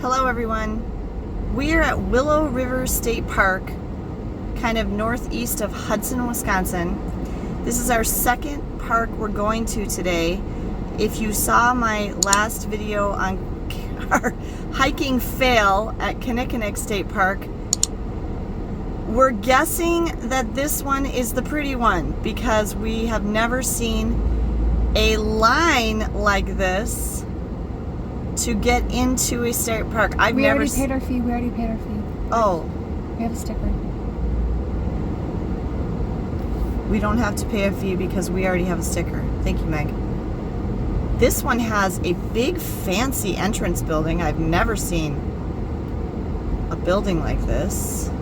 Hello everyone. We are at Willow River State Park, kind of northeast of Hudson, Wisconsin. This is our second park we're going to today. If you saw my last video on our hiking fail at Kinnickinnick State Park, we're guessing that this one is the pretty one because we have never seen a line like this to get into a state park. We already paid our fee. Oh. We have a sticker. We don't have to pay a fee because we already have a sticker. Thank you, Meg. This one has a big fancy entrance building. I've never seen a building like this. I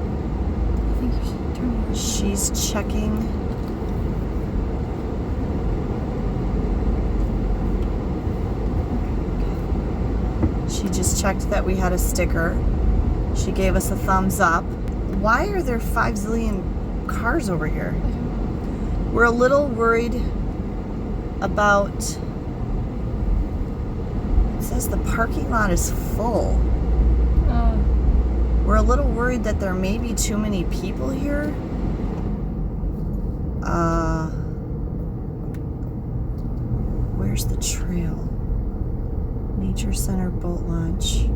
think you should turn it on. She's checking. She just checked that we had a sticker. She gave us a thumbs up. Why are there 5 zillion cars over here? We're a little worried about, it says the parking lot is full. We're a little worried that there may be too many people here. Where's the trail? Nature Center boat launch.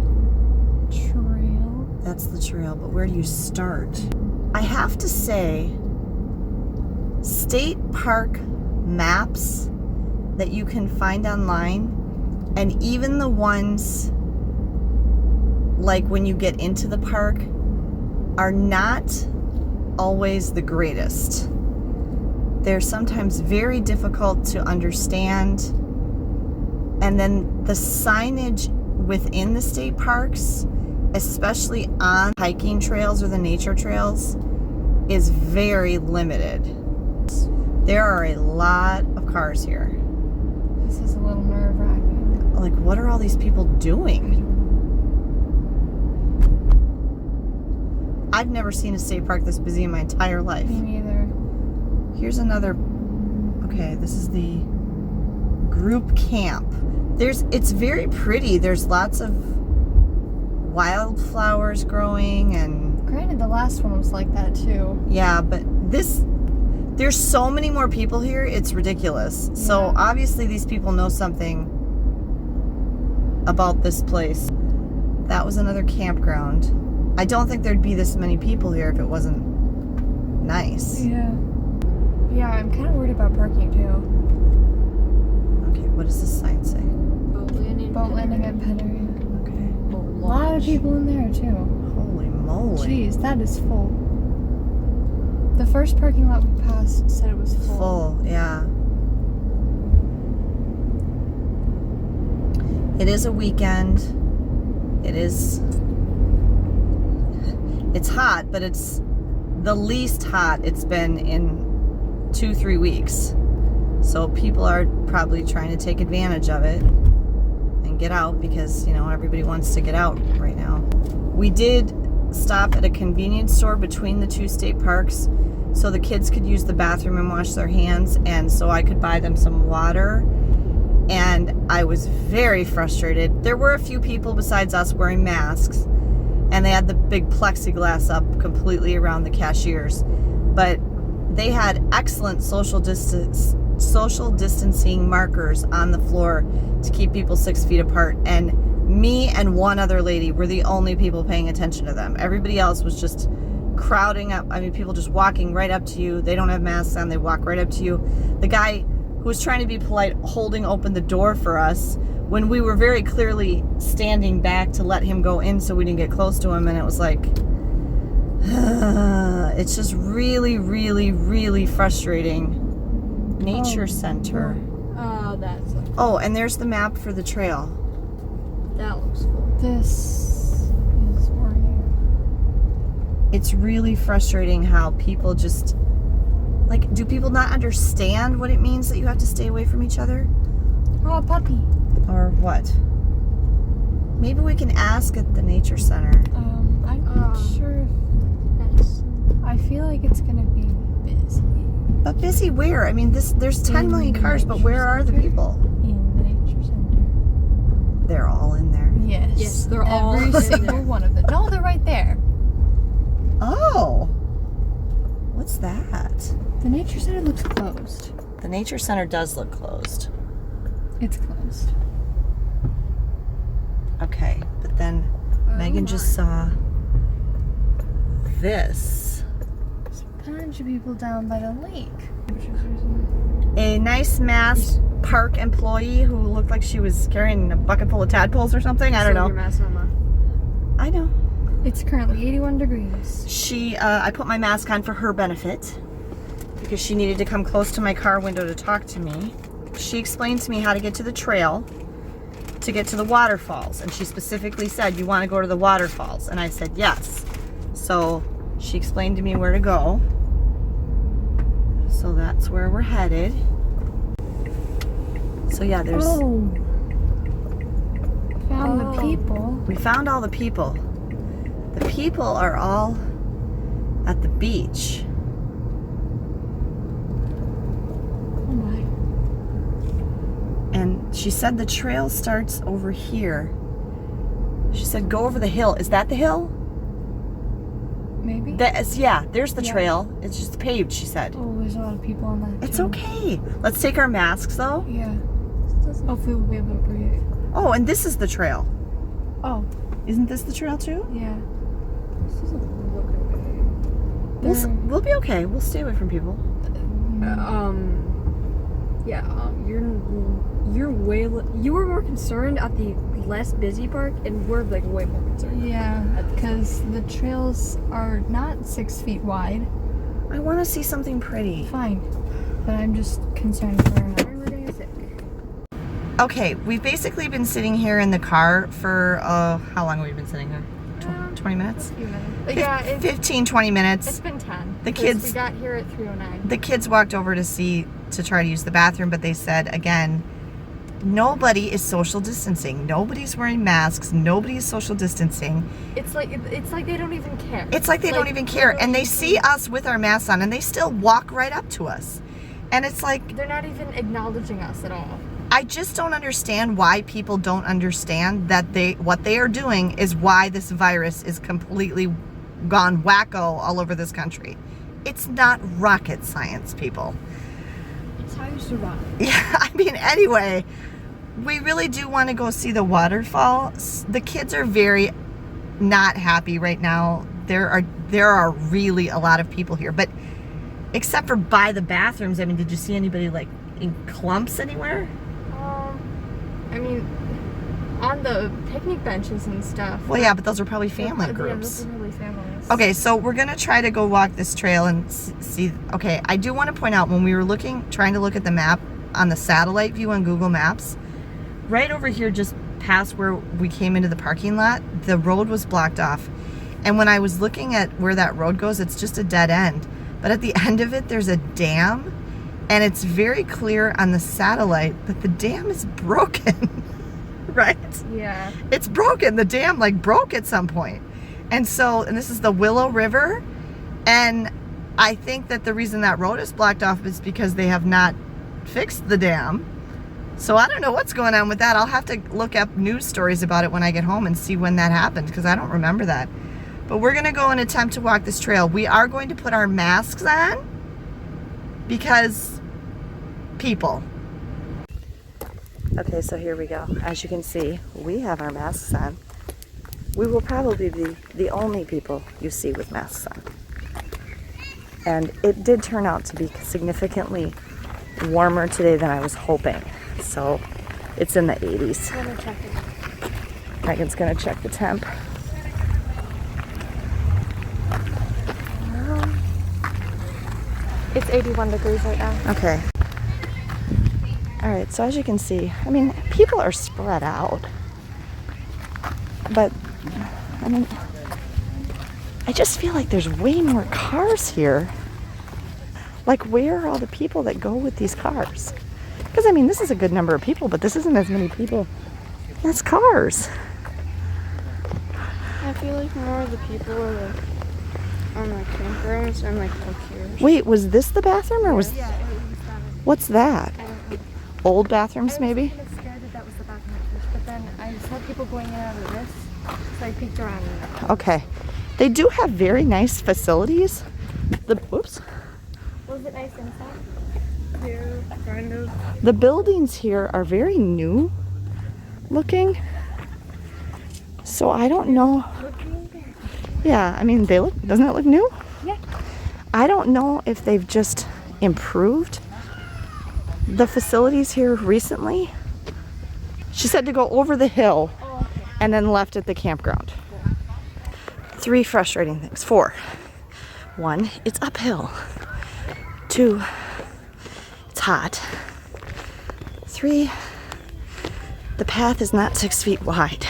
Trail. That's the trail, but where do you start? I have to say, state park maps that you can find online, and even the ones like when you get into the park, are not always the greatest. They're sometimes very difficult to understand. And then the signage within the state parks, especially on hiking trails or the nature trails, is very limited. There are a lot of cars here. This is a little nerve-wracking. Like, what are all these people doing? I've never seen a state park this busy in my entire life. Me neither. Here's another, okay, this is the group camp. It's very pretty. There's lots of wildflowers growing and... Granted, the last one was like that too. Yeah, but there's so many more people here, it's ridiculous. Yeah. So obviously these people know something about this place. That was another campground. I don't think there'd be this many people here if it wasn't nice. Yeah. Yeah, I'm kind of worried about parking too. Okay, what does this sign say? Boat landing at Pet Area. Okay. A lot of people in there too. Holy moly. Jeez, that is full. The first parking lot we passed said it was full. Full, yeah. It is a weekend. It's hot, but it's the least hot it's been in 2-3 weeks. So people are probably trying to take advantage of it and get out because, you know, everybody wants to get out right now. We did stop at a convenience store between the two state parks so the kids could use the bathroom and wash their hands, and so I could buy them some water. And I was very frustrated. There were a few people besides us wearing masks, and they had the big plexiglass up completely around the cashiers. But they had excellent social distancing markers on the floor to keep people 6 feet apart. And me and one other lady were the only people paying attention to them. Everybody else was just crowding up. I mean, people just walking right up to you. They don't have masks on. They walk right up to you. The guy who was trying to be polite, holding open the door for us when we were very clearly standing back to let him go in so we didn't get close to him. And it was like, it's just really, really, really frustrating. Nature Center. Oh, that's like... Oh, and there's the map for the trail. That looks cool. This is worrying. It's really frustrating how people just, like, do people not understand what it means that you have to stay away from each other? Oh, a puppy. Or what? Maybe we can ask at the Nature Center. I'm not sure if I feel like it's gonna be busy. But busy where? I mean, there's 10 million cars, but where are the people? In the Nature Center. They're all in there. Yes. Yes, they're all every in single there. one of them. No, they're right there. Oh. What's that? The nature center looks closed. The nature center does look closed. It's closed. Okay, but then Megan just saw this. There's a bunch of people down by the lake. A nice mass park employee who looked like she was carrying a bucket full of tadpoles or something. I don't know. I know. It's currently 81 degrees. She, I put my mask on for her benefit because she needed to come close to my car window to talk to me. She explained to me how to get to the trail to get to the waterfalls, and she specifically said, you want to go to the waterfalls? And I said yes. So she explained to me where to go. So that's where we're headed. So yeah, there's... Found the people. We found all the people. The people are all at the beach. Oh my. And she said the trail starts over here. She said go over the hill. Is that the hill? Maybe? Yeah, there's the Yeah. trail. It's just paved, she said. Oh, there's a lot of people on that. It's too. okay. Let's take our masks though. Yeah. Hopefully we'll be able to breathe. Oh, and this is the trail. Oh, Isn't this the trail too? yeah. We'll be okay. We'll stay away from people. You were more concerned at the less busy park, and we're like way more concerned. Yeah, because the trails are not 6 feet wide. I want to see something pretty. Fine. But I'm just concerned for her. We're getting sick. Okay, we've basically been sitting here in the car for, how long have we been sitting here? 20 minutes? A few minutes. Yeah, 15, 20 minutes. it's been 10. The 'cause kids- We got here at 3:09. The kids walked over to try to use the bathroom, but they said, again, nobody is social distancing. Nobody's wearing masks. Nobody is social distancing. It's like they don't even care. It's like they don't even care. And they see us with our masks on, and they still walk right up to us. And it's like, They're not even acknowledging us at all. I just don't understand why people don't understand that what they are doing is why this virus is completely gone wacko all over this country. It's not rocket science, people. It's how you survive. Yeah, I mean, anyway, we really do want to go see the waterfall. The kids are very not happy right now. There are really a lot of people here, but except for by the bathrooms, I mean, did you see anybody like in clumps anywhere? I mean, on the picnic benches and stuff. Well, yeah, but those are probably family Yeah, groups. those are really families. Okay, so we're gonna try to go walk this trail and see. Okay, I do want to point out when we were trying to look at the map on the satellite view on Google Maps, right over here, just past where we came into the parking lot, the road was blocked off. And when I was looking at where that road goes, it's just a dead end. But at the end of it, there's a dam, and it's very clear on the satellite that the dam is broken. Right? Yeah. It's broken. The dam like broke at some point. And this is the Willow River. And I think that the reason that road is blocked off is because they have not fixed the dam. So I don't know what's going on with that. I'll have to look up news stories about it when I get home and see when that happened, because I don't remember that. But we're going to go and attempt to walk this trail. We are going to put our masks on because people. Okay, so here we go. As you can see, we have our masks on. We will probably be the only people you see with masks on. And it did turn out to be significantly warmer today than I was hoping. So it's in the 80s. I'm gonna check it. Megan's gonna check the temp. It's 81 degrees right now. Okay. All right, so as you can see, I mean, people are spread out. But, I mean, I just feel like there's way more cars here. Like, where are all the people that go with these cars? Because, I mean, this is a good number of people, but this isn't as many people as cars. I feel like more of the people are like on like campgrounds and like up here. Wait, was this the bathroom or was... Yeah, it was that. What's that? I don't know. Old bathrooms, maybe? I was kind of scared that was the bathroom at first, but then I saw people people going in and out of this, so I peeked around. Okay. They do have very nice facilities. Whoops. Was it nice inside? Yeah, kind of. The buildings here are very new looking. So I don't know. Yeah, I mean, doesn't it look new? Yeah. I don't know if they've just improved the facilities here recently. She said to go over the hill and then left at the campground. 3 frustrating things. 4. 1, it's uphill. 2, it's hot. 3, the path is not 6 feet wide.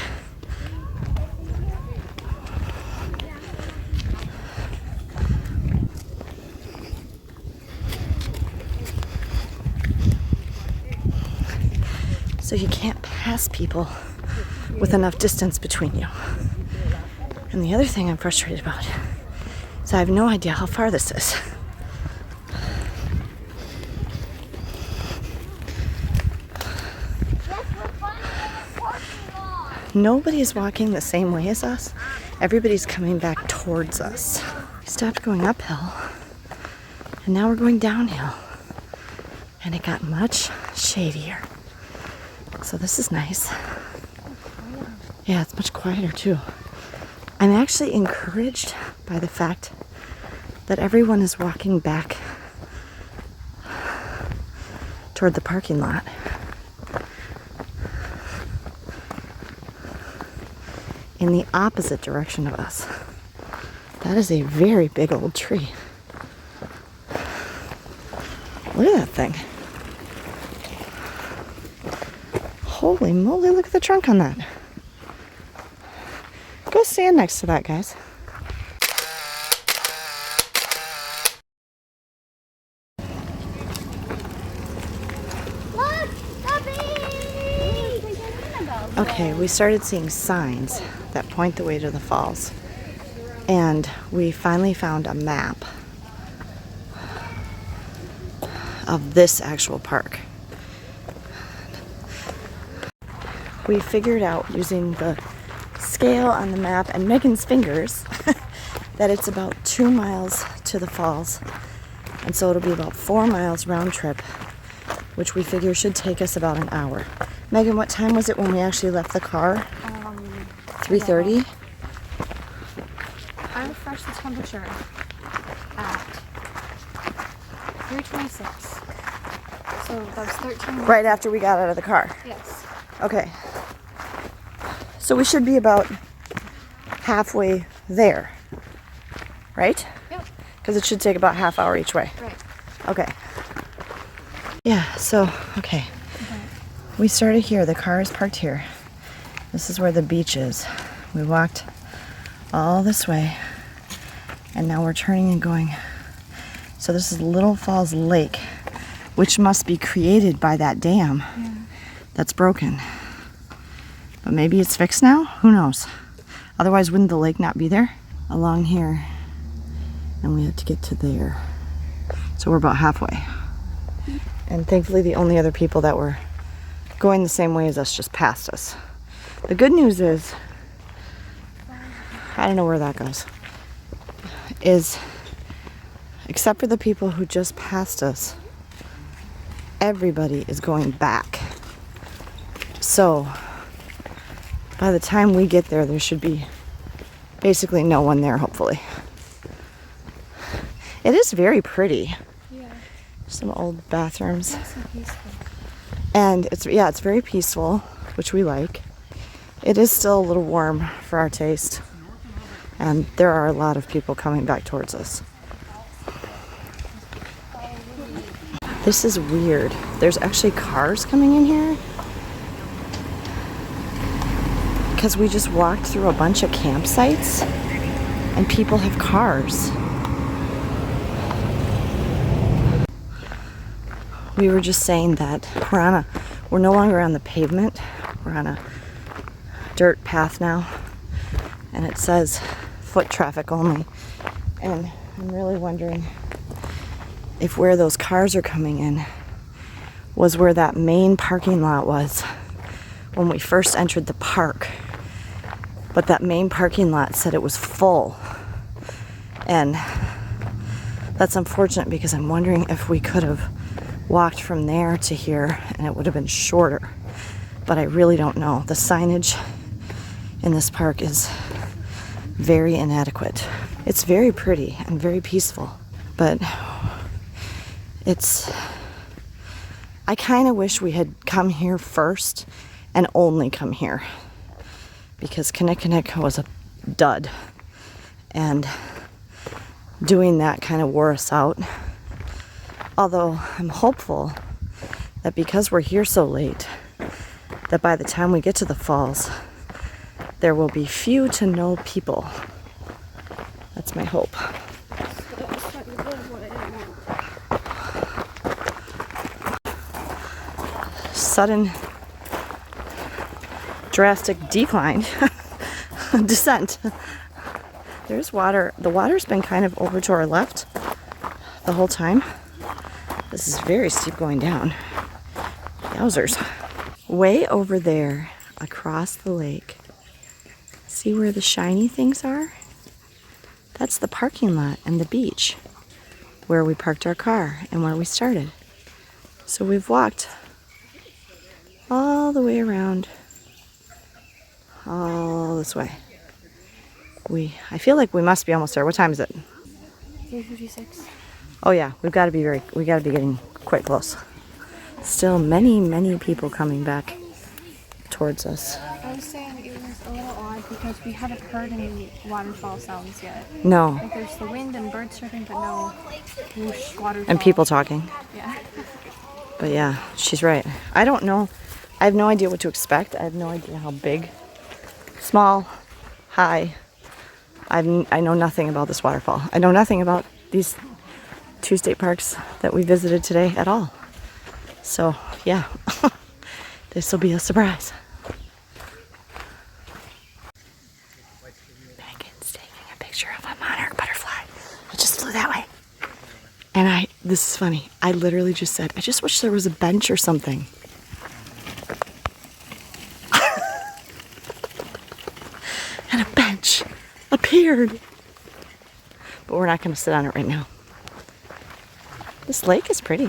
So you can't pass people with enough distance between you. And the other thing I'm frustrated about is I have no idea how far this is. Nobody is walking the same way as us. Everybody's coming back towards us. We stopped going uphill, and now we're going downhill. And it got much shadier. So this is nice. Yeah, it's much quieter too. I'm actually encouraged by the fact that everyone is walking back toward the parking lot. In the opposite direction of us. That is a very big old tree. Look at that thing. Holy moly, look at the trunk on that. Go stand next to that, guys. Look, the Okay, we started seeing signs that point the way to the falls. And we finally found a map of this actual park. We figured out using the scale on the map and Megan's fingers that it's about 2 miles to the falls. And so it'll be about 4 miles round trip, which we figure should take us about an hour. Megan, what time was it when we actually left the car? 3:30? I refreshed the temperature at 3:26. So that was 13 minutes. Right after we got out of the car. Yes. Okay. So we should be about halfway there, right? Yep. Because it should take about half hour each way. Right. Okay. Yeah, so, okay. We started here. The car is parked here. This is where the beach is. We walked all this way, and now we're turning and going. So this is Little Falls Lake, which must be created by that dam that's broken. But maybe it's fixed now? Who knows? Otherwise, wouldn't the lake not be there? Along here, and we have to get to there. So we're about halfway. And thankfully, the only other people that were going the same way as us just passed us. The good news is, I don't know where that goes, is except for the people who just passed us, everybody is going back. So by the time we get there, there should be basically no one there, hopefully. It is very pretty. Yeah. Some old bathrooms. Nice and peaceful. And it's very peaceful, which we like. It is still a little warm for our taste. And there are a lot of people coming back towards us. This is weird. There's actually cars coming in here. Because we just walked through a bunch of campsites and people have cars. We were just saying that we're no longer on the pavement. We're on a dirt path now. And it says foot traffic only. And I'm really wondering if where those cars are coming in was where that main parking lot was, when we first entered the park. But that main parking lot said it was full. And that's unfortunate because I'm wondering if we could have walked from there to here and it would have been shorter. But I really don't know. The signage in this park is very inadequate. It's very pretty and very peaceful, but I kind of wish we had come here first and only come here, because Kinnikinnick was a dud, and doing that kind of wore us out. Although I'm hopeful that because we're here so late, that by the time we get to the falls, there will be few to no people. That's my hope. Sudden, drastic decline, descent. There's water. The water's been kind of over to our left the whole time. This is very steep going down. Yowzers. Way over there, across the lake, see where the shiny things are? That's the parking lot and the beach where we parked our car and where we started. So we've walked all the way around, all this way. I feel like we must be almost there. What time is it? 3:56. Oh yeah, we got to be getting quite close. Still many people coming back towards us. I was saying it was a little odd because we haven't heard any waterfall sounds yet. No. Like there's the wind and birds chirping, but no whoosh waterfall. And people talking. Yeah. But yeah, she's right. I don't know. I have no idea what to expect. I have no idea how big, small, high. I know nothing about this waterfall. I know nothing about these 2 state parks that we visited today at all. So yeah, this will be a surprise. Megan's taking a picture of a monarch butterfly. It just flew that way. And this is funny. I literally just said, I just wish there was a bench or something. And a bench appeared. But we're not going to sit on it right now. This lake is pretty.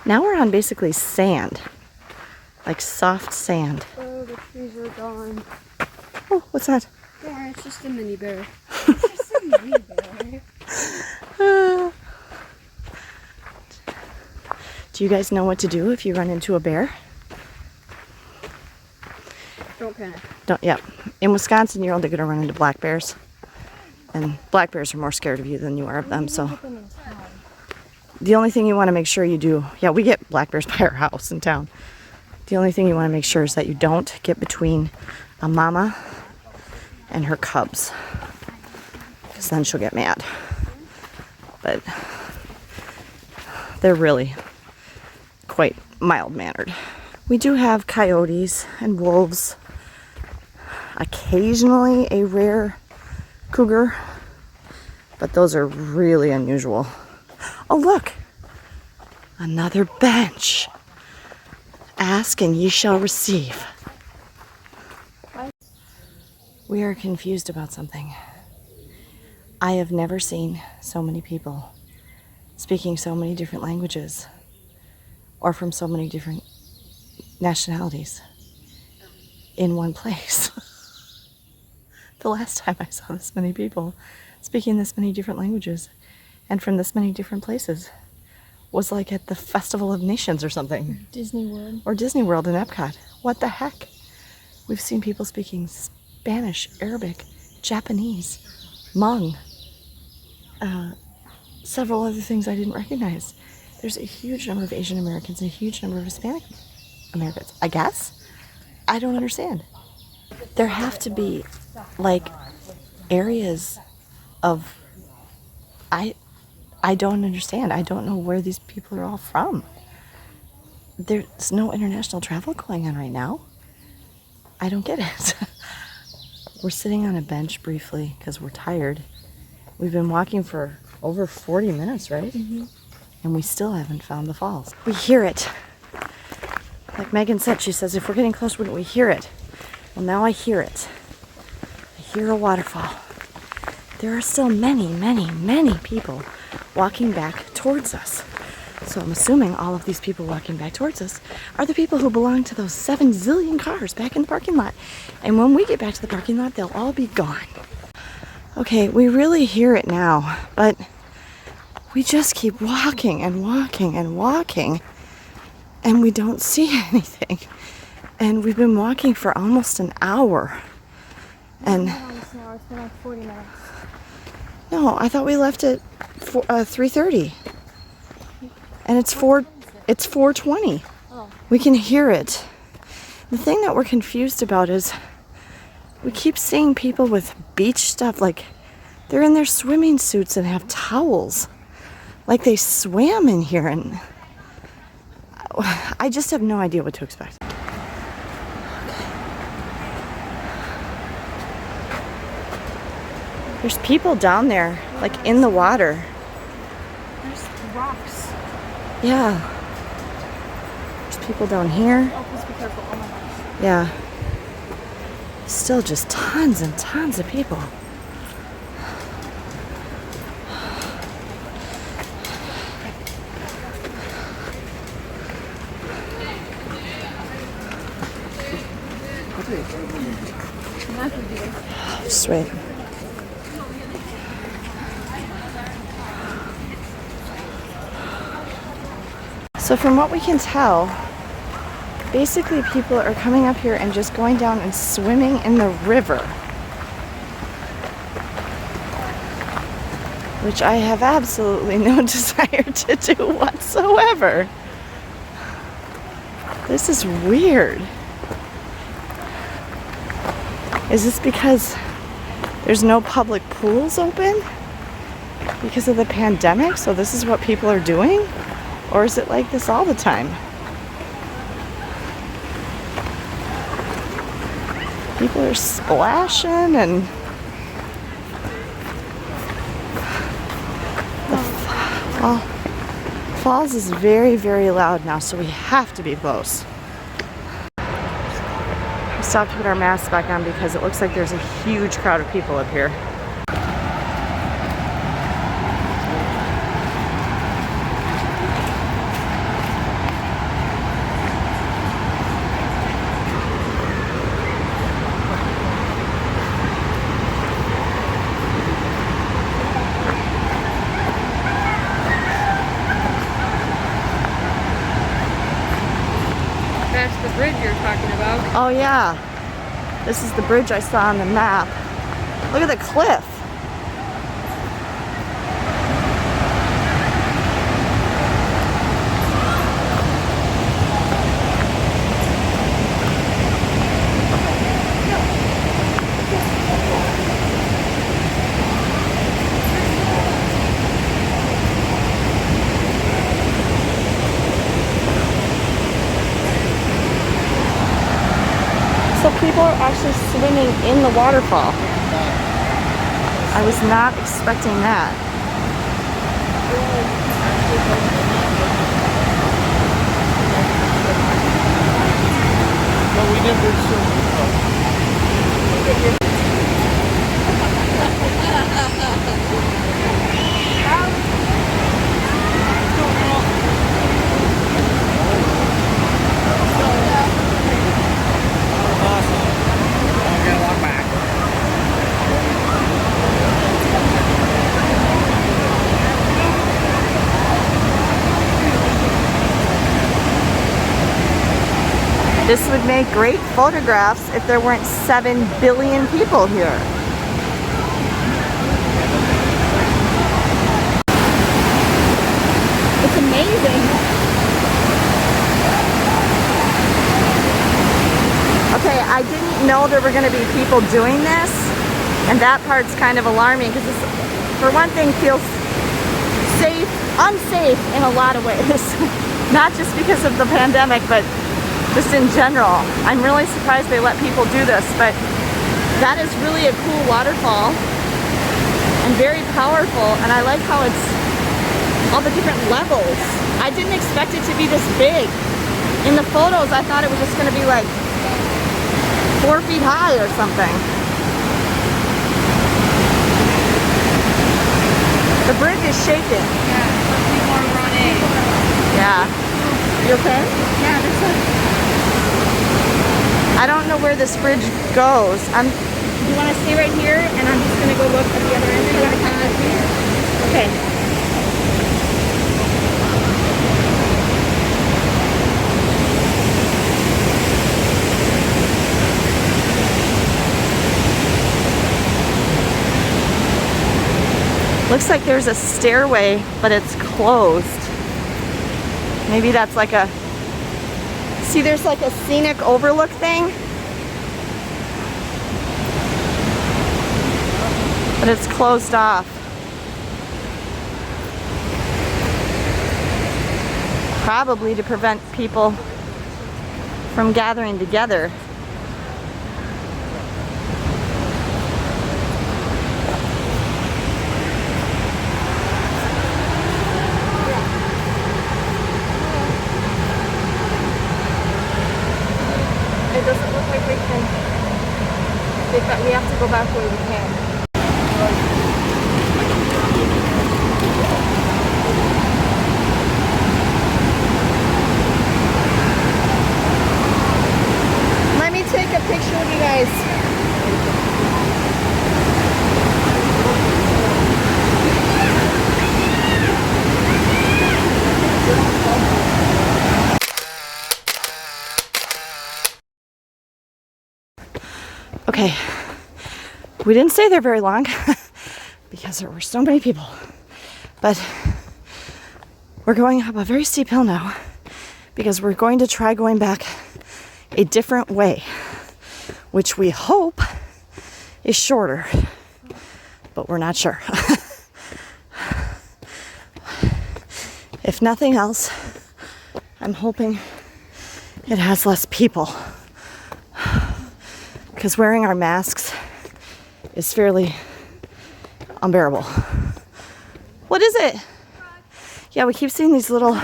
Now we're on basically sand. Like soft sand. Oh, the trees are gone. Oh, what's that? Yeah, it's just a mini bear. It's just a mini bear. Do you guys know what to do if you run into a bear? Don't panic. Yeah. In Wisconsin, you're only going to run into black bears. And black bears are more scared of you than you are of them, so. The only thing you want to make sure you do, yeah, we get black bears by our house in town. The only thing you want to make sure is that you don't get between a mama and her cubs, because then she'll get mad. But they're really quite mild-mannered. We do have coyotes and wolves, occasionally a rare cougar, but those are really unusual. Oh, look! Another bench. Ask and ye shall receive. We are confused about something. I have never seen so many people speaking so many different languages or from so many different nationalities in one place. The last time I saw this many people speaking this many different languages and from this many different places was like at the Festival of Nations or something. Disney World. Or Disney World in Epcot. What the heck? We've seen people speaking Spanish, Arabic, Japanese, Hmong, several other things I didn't recognize. There's a huge number of Asian Americans and a huge number of Hispanic Americans, I guess? I don't understand. There have to be, like, areas of... I don't understand. I don't know where these people are all from. There's no international travel going on right now. I don't get it. We're sitting on a bench briefly because we're tired. We've been walking for over 40 minutes, right? Mm-hmm. and we still haven't found the falls. We hear it. Like Megan said, she says, if we're getting close, wouldn't we hear it? Well, now I hear it. I hear a waterfall. There are still many, many, many people walking back towards us. So I'm assuming all of these people walking back towards us are the people who belong to those 7 zillion cars back in the parking lot. And when we get back to the parking lot, they'll all be gone. Okay, we really hear it now, but we just keep walking and walking and walking, and we don't see anything. And we've been walking for almost an hour. And It's been like 40 minutes. no, I thought we left at 3:30. And it's 4:20. Oh. We can hear it. The thing that we're confused about is we keep seeing people with beach stuff, like they're in their swimming suits and have towels. Like they swam in here, and I just have no idea what to expect. There's people down there, like in the water. There's rocks. Yeah. There's people down here. Oh, please be careful. Oh my gosh. Yeah. Still just tons and tons of people. Just wait. So from what we can tell, basically people are coming up here and just going down and swimming in the river, which I have absolutely no desire to do whatsoever. This is weird. Is this because there's no public pools open because of the pandemic, so this is what people are doing? Or is it like this all the time? People are splashing, and the falls is very, very loud now, so we have to be close. We stopped to put our masks back on because it looks like there's a huge crowd of people up here. That's the bridge you're talking about. Oh yeah, this is the bridge I saw on the map. Look at the cliff. So people are actually swimming in the waterfall. I was not expecting that. No, we never This would make great photographs if there weren't 7 billion people here. It's amazing. Okay, I didn't know there were going to be people doing this, and that part's kind of alarming because this, for one thing, feels unsafe in a lot of ways. Not just because of the pandemic, but just in general. I'm really surprised they let people do this, but that is really a cool waterfall and very powerful, and I like how it's all the different levels. I didn't expect it to be this big. In the photos, I thought it was just gonna be like 4 feet high or something. The bridge is shaking. Yeah, people are running. Yeah. You okay? Yeah, there's a... I don't know where this bridge goes. You want to stay right here, and I'm just gonna go look at the other end. You want to come with me? Okay. Looks like there's a stairway, but it's closed. Maybe that's like a... See, there's like a scenic overlook thing. But it's closed off. Probably to prevent people from gathering together. It doesn't look like we can. We have to go back where we can. Let me take a picture of you guys. Okay, we didn't stay there very long because there were so many people, but we're going up a very steep hill now because we're going to try going back a different way, which we hope is shorter, but we're not sure. If nothing else, I'm hoping it has less people, because wearing our masks is fairly unbearable. What is it? Yeah, we keep seeing these little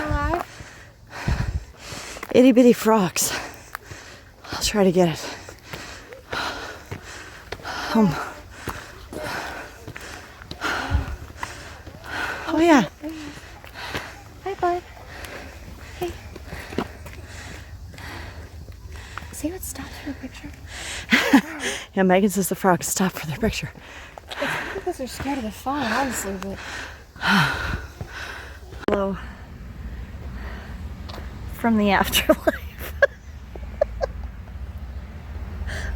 itty bitty frogs. I'll try to get it. Oh yeah. Hi, bud. Hey. See what stops for a picture? Yeah, Megan says the frogs stop for their picture. It's because they're scared of the phone, honestly, but... Hello. From the afterlife.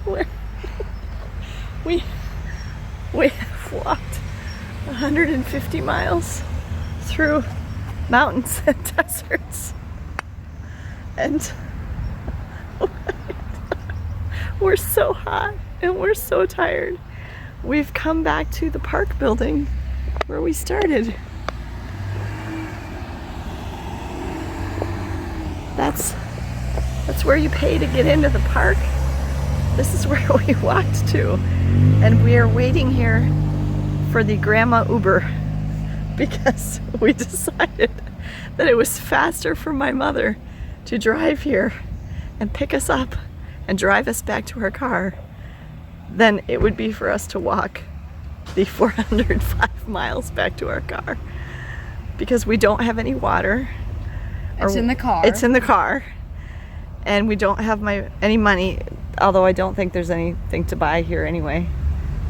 Where we have walked 150 miles through mountains and deserts, and we're so hot and we're so tired. We've come back to the park building where we started. That's where you pay to get into the park. This is where we walked to, and we are waiting here for the grandma Uber because we decided that it was faster for my mother to drive here and pick us up and drive us back to her car than it would be for us to walk the 405 miles back to our car, because we don't have any water. It's in the car. It's in the car, and we don't have any money, although I don't think there's anything to buy here anyway.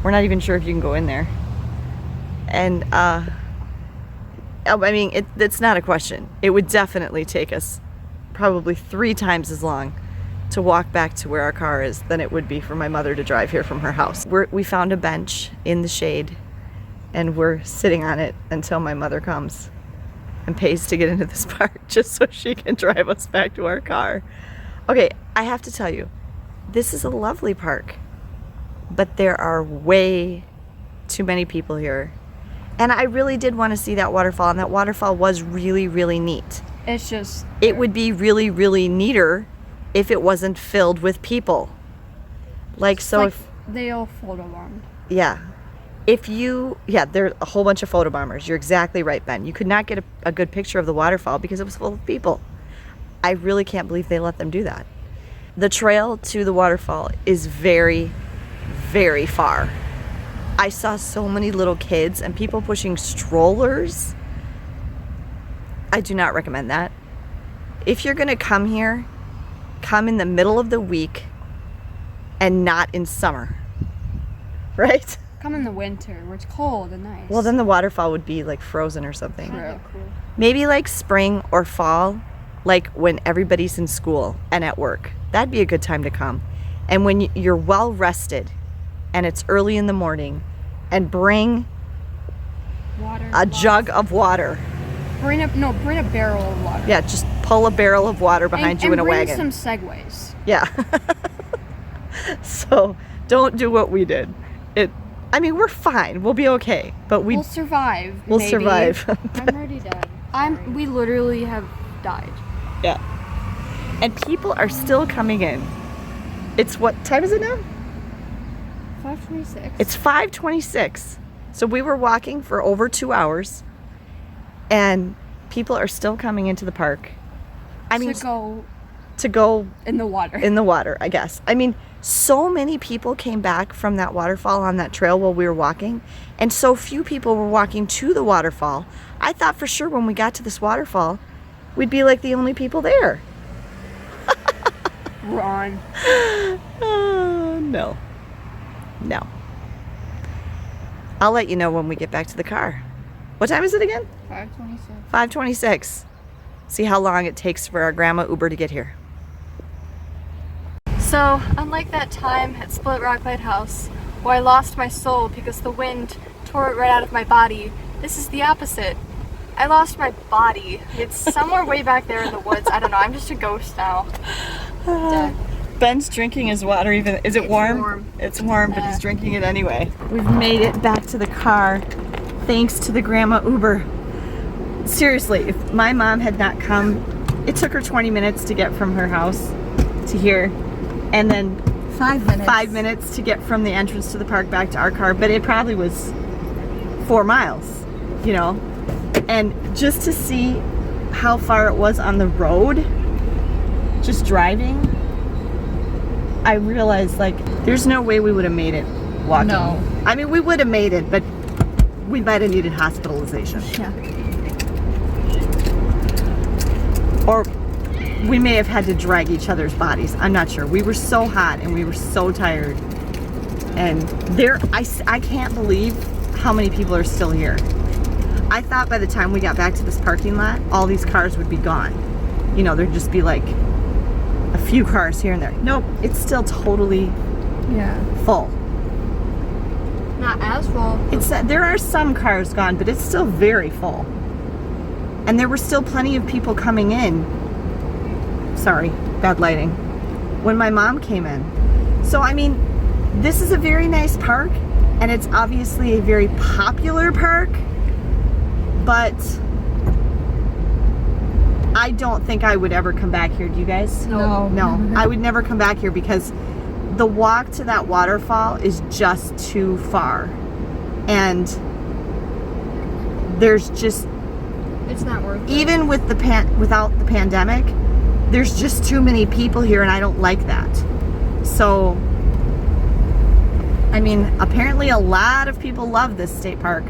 We're not even sure if you can go in there. And I mean, it's not a question. It would definitely take us probably 3 times as long to walk back to where our car is than it would be for my mother to drive here from her house. We found a bench in the shade, and we're sitting on it until my mother comes and pays to get into this park just so she can drive us back to our car. Okay, I have to tell you, this is a lovely park, but there are way too many people here. And I really did want to see that waterfall, and that waterfall was really, really neat. It's just... It would be really, really neater if it wasn't filled with people. Like, so like if... they all fold around. Yeah. There are a whole bunch of photo bombers. You're exactly right, Ben. You could not get a good picture of the waterfall because it was full of people. I really can't believe they let them do that. The trail to the waterfall is very, very far. I saw so many little kids and people pushing strollers. I do not recommend that. If you're gonna come here, come in the middle of the week and not in summer, right? Come in the winter where it's cold and nice. Well, then the waterfall would be like frozen or something. True. Cool. Maybe like spring or fall, like when everybody's in school and at work. That'd be a good time to come. And when you're well rested and it's early in the morning, and bring Water. a jug of water. Bring a barrel of water. Yeah, just pull a barrel of water behind you in a wagon. And bring some Segways. Yeah. So don't do what we did. We're fine. We'll be okay. But We'll survive. We'll maybe. survive. I'm already dead. We literally have died. Yeah. And people are still coming in. It's what time is it now? 5:26. It's 5:26. So we were walking for over 2 hours and people are still coming into the park. To go in the water. In the water, I guess. So many people came back from that waterfall on that trail while we were walking, and so few people were walking to the waterfall. I thought for sure when we got to this waterfall, we'd be like the only people there. Ron. No. I'll let you know when we get back to the car. What time is it again? 5:26. 5:26. See how long it takes for our grandma Uber to get here. So, unlike that time at Split Rock Lighthouse, where I lost my soul because the wind tore it right out of my body, this is the opposite. I lost my body. It's somewhere way back there in the woods. I don't know. I'm just a ghost now. Dead. Ben's drinking his water even. Is it warm? It's warm, but he's drinking it anyway. We've made it back to the car thanks to the grandma Uber. Seriously, if my mom had not come, it took her 20 minutes to get from her house to here, and then 5 minutes. 5 minutes to get from the entrance to the park back to our car, but it probably was 4 miles, and just to see how far it was on the road, just driving, I realized there's no way we would have made it walking. No. We would have made it, but we might have needed hospitalization. Yeah. Or we may have had to drag each other's bodies. I'm not sure. We were so hot and we were so tired. And I can't believe how many people are still here. I thought by the time we got back to this parking lot, all these cars would be gone. There'd just be like a few cars here and there. Nope, it's still totally full. Not as full. There are some cars gone, but it's still very full. And there were still plenty of people coming in. Sorry, bad lighting. When my mom came in. So, this is a very nice park, and it's obviously a very popular park, but I don't think I would ever come back here. Do you guys? No. No, I would never come back here because the walk to that waterfall is just too far. And there's just, It's not worth it. even with without the pandemic, there's just too many people here, and I don't like that. So, apparently a lot of people love this state park,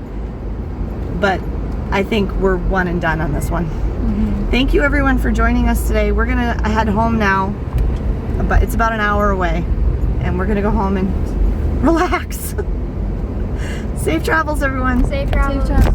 but I think we're one and done on this one. Mm-hmm. Thank you everyone for joining us today. We're gonna head home now, but it's about an hour away, and we're gonna go home and relax. Safe travels, everyone. Safe travels. Safe travels.